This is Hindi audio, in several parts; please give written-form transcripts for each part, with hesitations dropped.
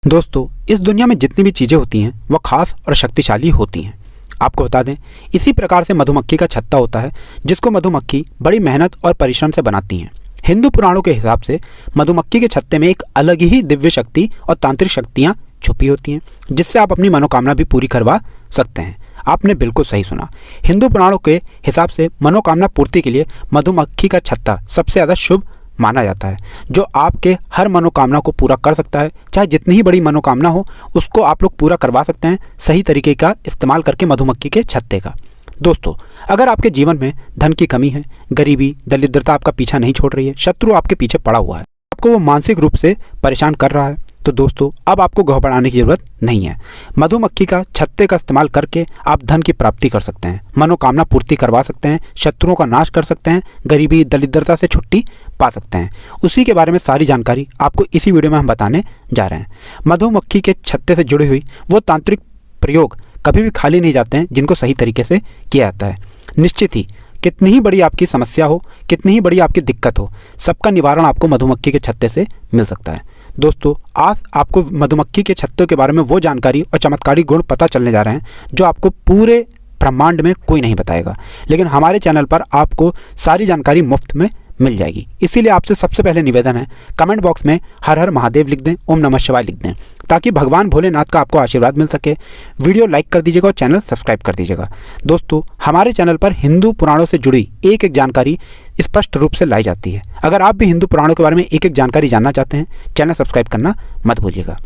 दोस्तों, इस दुनिया में जितनी भी चीज़ें होती हैं वह खास और शक्तिशाली होती हैं। आपको बता दें, इसी प्रकार से मधुमक्खी का छत्ता होता है जिसको मधुमक्खी बड़ी मेहनत और परिश्रम से बनाती हैं। हिंदू पुराणों के हिसाब से मधुमक्खी के छत्ते में एक अलग ही दिव्य शक्ति और तांत्रिक शक्तियाँ छुपी होती हैं जिससे आप अपनी मनोकामना भी पूरी करवा सकते हैं। आपने बिल्कुल सही सुना। हिंदू पुराणों के हिसाब से मनोकामना पूर्ति के लिए मधुमक्खी का छत्ता सबसे ज़्यादा शुभ माना जाता है, जो आपके हर मनोकामना को पूरा कर सकता है। चाहे जितनी ही बड़ी मनोकामना हो उसको आप लोग पूरा करवा सकते हैं सही तरीके का इस्तेमाल करके मधुमक्खी के छत्ते का। दोस्तों, अगर आपके जीवन में धन की कमी है, गरीबी, दरिद्रता आपका पीछा नहीं छोड़ रही है, शत्रु आपके पीछे पड़ा हुआ है, आपको वो मानसिक रूप से परेशान कर रहा है, तो दोस्तों अब आपको घबराने की ज़रूरत नहीं है। मधुमक्खी का छत्ते का इस्तेमाल करके आप धन की प्राप्ति कर सकते हैं, मनोकामना पूर्ति करवा सकते हैं, शत्रुओं का नाश कर सकते हैं, गरीबी दरिद्रता से छुट्टी पा सकते हैं। उसी के बारे में सारी जानकारी आपको इसी वीडियो में हम बताने जा रहे हैं। मधुमक्खी के छत्ते से जुड़ी हुई वो तांत्रिक प्रयोग कभी भी खाली नहीं जाते हैं जिनको सही तरीके से किया जाता है। निश्चित ही कितनी ही बड़ी आपकी समस्या हो, कितनी ही बड़ी आपकी दिक्कत हो, सबका निवारण आपको मधुमक्खी के छत्ते से मिल सकता है। दोस्तों, आज आपको मधुमक्खी के छत्तों के बारे में वो जानकारी और चमत्कारी गुण पता चलने जा रहे हैं जो आपको पूरे ब्रह्मांड में कोई नहीं बताएगा, लेकिन हमारे चैनल पर आपको सारी जानकारी मुफ्त में मिल जाएगी। इसीलिए आपसे सबसे पहले निवेदन है, कमेंट बॉक्स में हर हर महादेव लिख दें, ओम नमः शिवाय लिख दें, ताकि भगवान भोलेनाथ का आपको आशीर्वाद मिल सके। वीडियो लाइक कर दीजिएगा और चैनल सब्सक्राइब कर दीजिएगा। दोस्तों, हमारे चैनल पर हिंदू पुराणों से जुड़ी एक एक जानकारी स्पष्ट रूप से लाई जाती है। अगर आप भी हिंदू पुराणों के बारे में एक एक जानकारी जानना चाहते हैं, चैनल सब्सक्राइब करना मत भूलिएगा।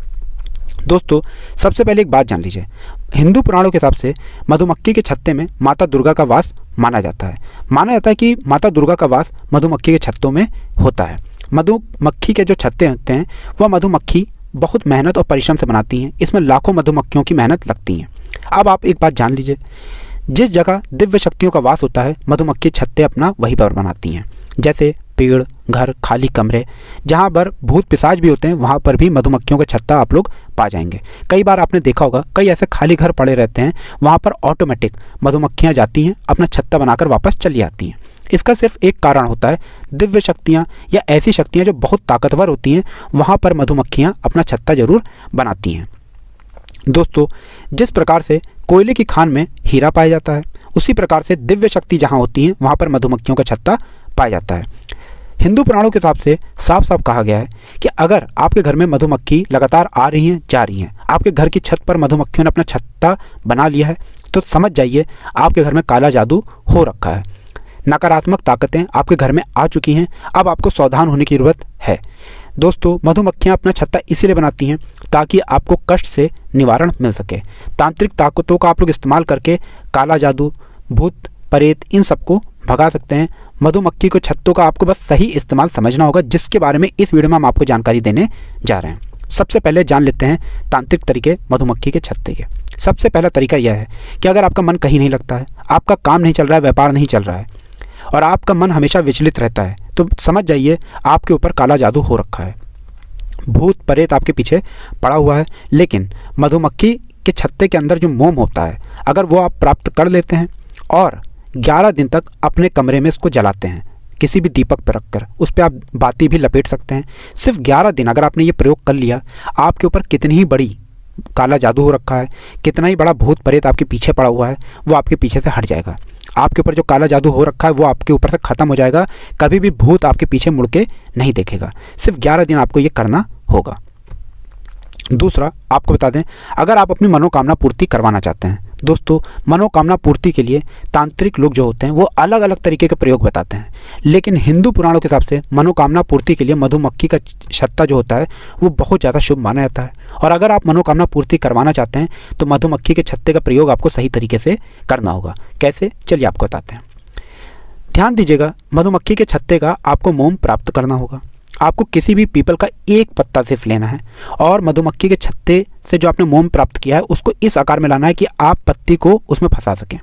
दोस्तों, सबसे पहले एक बात जान लीजिए। हिंदू पुराणों के हिसाब से मधुमक्खी के छत्ते में माता दुर्गा का वास माना जाता है। माना जाता है कि माता दुर्गा का वास मधुमक्खी के छत्तों में होता है। मधुमक्खी के जो छत्ते होते हैं वह मधुमक्खी बहुत मेहनत और परिश्रम से बनाती हैं। इसमें लाखों मधुमक्खियों की मेहनत लगती हैं। अब आप एक बात जान लीजिए, जिस जगह दिव्य शक्तियों का वास होता है मधुमक्खी छत्ते अपना वहीं पर बनाती हैं। जैसे पेड़, घर, खाली कमरे, जहाँ पर भूत पिशाच भी होते हैं वहाँ पर भी मधुमक्खियों का छत्ता आप लोग पा जाएंगे। कई बार आपने देखा होगा, कई ऐसे खाली घर पड़े रहते हैं, वहाँ पर ऑटोमेटिक मधुमक्खियाँ जाती हैं, अपना छत्ता बनाकर वापस चली आती हैं। इसका सिर्फ एक कारण होता है, दिव्य शक्तियाँ या ऐसी शक्तियाँ जो बहुत ताकतवर होती हैं वहाँ पर मधुमक्खियाँ अपना छत्ता जरूर बनाती हैं। दोस्तों, जिस प्रकार से कोयले की खान में हीरा पाया जाता है, उसी प्रकार से दिव्य शक्ति जहाँ होती है वहाँ पर मधुमक्खियों का छत्ता पाया जाता है। हिंदू पुराणों के हिसाब से साफ साफ कहा गया है कि अगर आपके घर में मधुमक्खी लगातार आ रही हैं, जा रही हैं, आपके घर की छत पर मधुमक्खियों ने अपना छत्ता बना लिया है, तो समझ जाइए आपके घर में काला जादू हो रखा है। नकारात्मक ताकतें आपके घर में आ चुकी हैं। अब आपको सावधान होने की ज़रूरत है। दोस्तों, मधुमक्खियाँ अपना छत्ता इसीलिए बनाती हैं ताकि आपको कष्ट से निवारण मिल सके। तांत्रिक ताकतों का आप लोग इस्तेमाल करके काला जादू, भूत प्रेत, इन सबको भगा सकते हैं। मधुमक्खी को छत्तों का आपको बस सही इस्तेमाल समझना होगा, जिसके बारे में इस वीडियो में हम आपको जानकारी देने जा रहे हैं। सबसे पहले जान लेते हैं तांत्रिक तरीके मधुमक्खी के छत्ते के। सबसे पहला तरीका यह है कि अगर आपका मन कहीं नहीं लगता है, आपका काम नहीं चल रहा है, व्यापार नहीं चल रहा है और आपका मन हमेशा विचलित रहता है, तो समझ जाइए आपके ऊपर काला जादू हो रखा है। भूत प्रेत आपके पीछे पड़ा हुआ है। लेकिन मधुमक्खी के छत्ते के अंदर जो मोम होता है, अगर वो आप प्राप्त कर लेते हैं और 11 दिन तक अपने कमरे में इसको जलाते हैं, किसी भी दीपक पर रखकर, उस पर आप बाती भी लपेट सकते हैं। सिर्फ 11 दिन अगर आपने ये प्रयोग कर लिया, आपके ऊपर कितनी ही बड़ी काला जादू हो रखा है, कितना ही बड़ा भूत प्रेत आपके पीछे पड़ा हुआ है, वो आपके पीछे से हट जाएगा। आपके ऊपर जो काला जादू हो रखा है वो आपके ऊपर से ख़त्म हो जाएगा। कभी भी भूत आपके पीछे मुड़ के नहीं देखेगा। सिर्फ 11 दिन आपको ये करना होगा। दूसरा, आपको बता दें, अगर आप अपनी मनोकामना पूर्ति करवाना चाहते हैं, दोस्तों मनोकामना पूर्ति के लिए तांत्रिक लोग जो होते हैं वो अलग अलग तरीके के प्रयोग बताते हैं, लेकिन हिंदू पुराणों के हिसाब से मनोकामना पूर्ति के लिए मधुमक्खी का छत्ता जो होता है वो बहुत ज़्यादा शुभ माना जाता है। और अगर आप मनोकामना पूर्ति करवाना चाहते हैं तो मधुमक्खी के छत्ते का प्रयोग आपको सही तरीके से करना होगा। कैसे, चलिए आपको बताते हैं। ध्यान दीजिएगा, मधुमक्खी के छत्ते का आपको मोम प्राप्त करना होगा। आपको किसी भी पीपल का एक पत्ता सिर्फ लेना है और मधुमक्खी के छत्ते से जो आपने मोम प्राप्त किया है उसको इस आकार में लाना है कि आप पत्ती को उसमें फंसा सकें।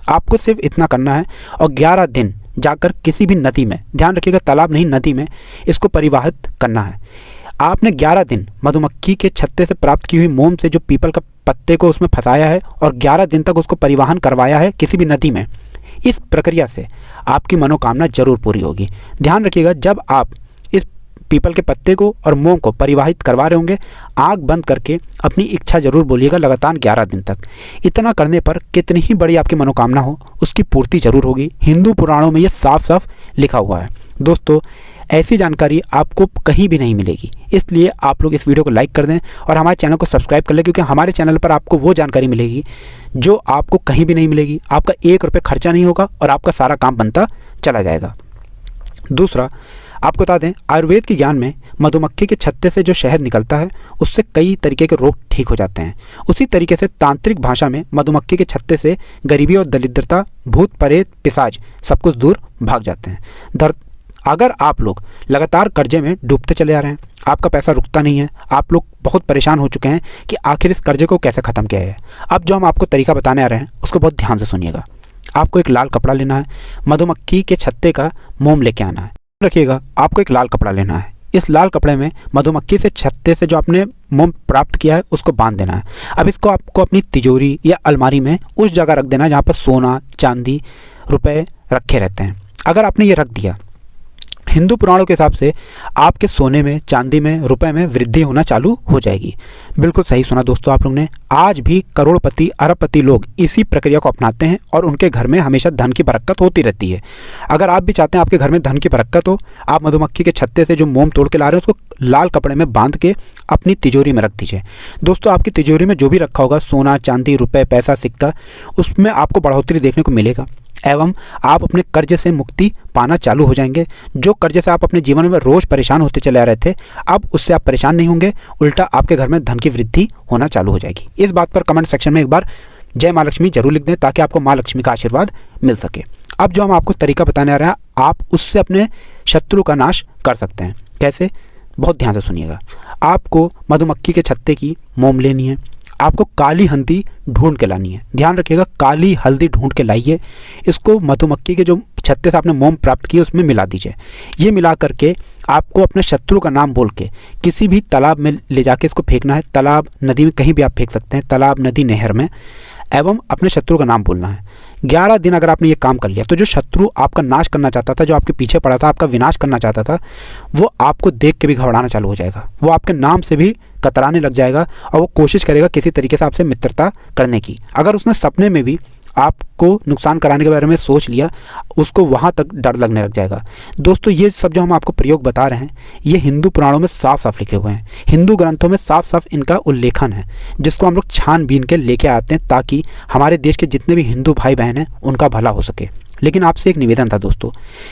आपको सिर्फ इतना करना है और 11 दिन जाकर किसी भी नदी में, ध्यान रखिएगा तालाब नहीं, नदी में इसको परिवाहित करना है। आपने 11 दिन मधुमक्खी के छत्ते से प्राप्त की हुई मोम से जो पीपल का पत्ते को उसमें फंसाया है और 11 दिन तक उसको परिवहन करवाया है किसी भी नदी में। इस प्रक्रिया से आपकी मनोकामना जरूर पूरी होगी। ध्यान रखिएगा, जब आप पीपल के पत्ते को और मोम को परिवाहित करवा रहे होंगे, आंख बंद करके अपनी इच्छा जरूर बोलिएगा लगातार 11 दिन तक। इतना करने पर कितनी ही बड़ी आपकी मनोकामना हो उसकी पूर्ति जरूर होगी। हिंदू पुराणों में ये साफ साफ लिखा हुआ है। दोस्तों, ऐसी जानकारी आपको कहीं भी नहीं मिलेगी, इसलिए आप लोग इस वीडियो को लाइक कर दें और हमारे चैनल को सब्सक्राइब कर लें, क्योंकि हमारे चैनल पर आपको वो जानकारी मिलेगी जो आपको कहीं भी नहीं मिलेगी। आपका 1 रुपये खर्चा नहीं होगा और आपका सारा काम बनता चला जाएगा। दूसरा, आपको बता दें, आयुर्वेद के ज्ञान में मधुमक्खी के छत्ते से जो शहद निकलता है उससे कई तरीके के रोग ठीक हो जाते हैं। उसी तरीके से तांत्रिक भाषा में मधुमक्खी के छत्ते से गरीबी और दरिद्रता, भूत प्रेत पिशाच सब कुछ दूर भाग जाते हैं। अगर आप लोग लगातार कर्जे में डूबते चले आ रहे हैं, आपका पैसा रुकता नहीं है, आप लोग बहुत परेशान हो चुके हैं कि आखिर इस कर्जे को कैसे ख़त्म किया जाए, अब जो हम आपको तरीका बताने आ रहे हैं उसको बहुत ध्यान से सुनिएगा। आपको एक लाल कपड़ा लेना है, मधुमक्खी के छत्ते का मोम लेके आना है। रखिएगा, आपको एक लाल कपड़ा लेना है। इस लाल कपड़े में मधुमक्खी से छत्ते से जो आपने मोम प्राप्त किया है उसको बांध देना है। अब इसको आपको अपनी तिजोरी या अलमारी में उस जगह रख देना है जहाँ पर सोना, चांदी, रुपए रखे रहते हैं। अगर आपने ये रख दिया, हिंदू पुराणों के हिसाब से आपके सोने में, चांदी में, रुपए में वृद्धि होना चालू हो जाएगी। बिल्कुल सही सुना दोस्तों आप लोग ने। आज भी करोड़पति, अरबपति लोग इसी प्रक्रिया को अपनाते हैं और उनके घर में हमेशा धन की बरकत होती रहती है। अगर आप भी चाहते हैं आपके घर में धन की बरकत हो, आप मधुमक्खी के छत्ते से जो मोम तोड़ के ला रहे हैं उसको लाल कपड़े में बांध के अपनी तिजोरी में रख दीजिए। दोस्तों, आपकी तिजोरी में जो भी रखा होगा, सोना, चांदी, रुपए, पैसा, सिक्का, उसमें आपको बढ़ोतरी देखने को मिलेगा एवं आप अपने कर्ज से मुक्ति पाना चालू हो जाएंगे। जो कर्ज से आप अपने जीवन में रोज परेशान होते चले आ रहे थे, अब उससे आप परेशान नहीं होंगे, उल्टा आपके घर में धन की वृद्धि होना चालू हो जाएगी। इस बात पर कमेंट सेक्शन में एक बार जय माँ लक्ष्मी जरूर लिख दें ताकि आपको माँ लक्ष्मी का आशीर्वाद मिल सके। अब जो हम आपको तरीका बताने आ रहे हैं, आप उससे अपने शत्रु का नाश कर सकते हैं। कैसे? बहुत ध्यान से सुनिएगा। आपको मधुमक्खी के छत्ते की मोम लेनी है, आपको काली हल्दी ढूंढ के लानी है। ध्यान रखिएगा, काली हल्दी ढूंढ के लाइए। इसको मधुमक्खी के जो छत्ते से आपने मोम प्राप्त किए उसमें मिला दीजिए। ये मिला करके आपको अपने शत्रु का नाम बोल के किसी भी तालाब में ले जाके इसको फेंकना है। तालाब, नदी में कहीं भी आप फेंक सकते हैं, तालाब, नदी, नहर में, एवं अपने शत्रु का नाम बोलना है। 11 दिन अगर आपने ये काम कर लिया तो जो शत्रु आपका नाश करना चाहता था, जो आपके पीछे पड़ा था, आपका विनाश करना चाहता था, वो आपको देख के भी घबराना चालू हो जाएगा। वो आपके नाम से भी कतराने लग जाएगा और वो कोशिश करेगा किसी तरीके से आपसे मित्रता करने की। अगर उसने सपने में भी आपको नुकसान कराने के बारे में सोच लिया, उसको वहाँ तक डर लगने लग जाएगा। दोस्तों, ये सब जो हम आपको प्रयोग बता रहे हैं, ये हिंदू पुराणों में साफ साफ लिखे हुए हैं। हिंदू ग्रंथों में साफ साफ इनका उल्लेखन है, जिसको हम लोग छानबीन के लेके आते हैं ताकि हमारे देश के जितने भी हिंदू भाई बहन हैं उनका भला हो सके। लेकिन आपसे एक निवेदन था दोस्तों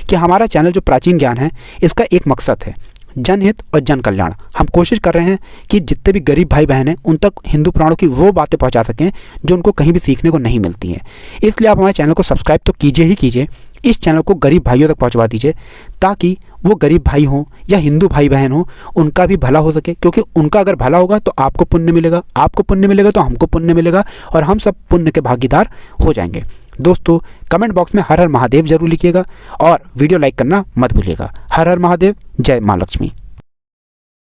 कि हमारा चैनल जो प्राचीन ज्ञान है, इसका एक मकसद है जनहित और जन कल्याण। हम कोशिश कर रहे हैं कि जितने भी गरीब भाई बहन हैं उन तक हिंदू पुराणों की वो बातें पहुंचा सकें जो उनको कहीं भी सीखने को नहीं मिलती हैं। इसलिए आप हमारे चैनल को सब्सक्राइब तो कीजिए ही कीजिए, इस चैनल को गरीब भाइयों तक पहुंचवा दीजिए ताकि वो गरीब भाई हों या हिंदू भाई बहन हों, उनका भी भला हो सके। क्योंकि उनका अगर भला होगा तो आपको पुण्य मिलेगा, आपको पुण्य मिलेगा तो हमको पुण्य मिलेगा और हम सब पुण्य के भागीदार हो जाएंगे। दोस्तों, कमेंट बॉक्स में हर हर महादेव जरूर लिखिएगा और वीडियो लाइक करना मत भूलिएगा। हर हर महादेव, जय माँ लक्ष्मी।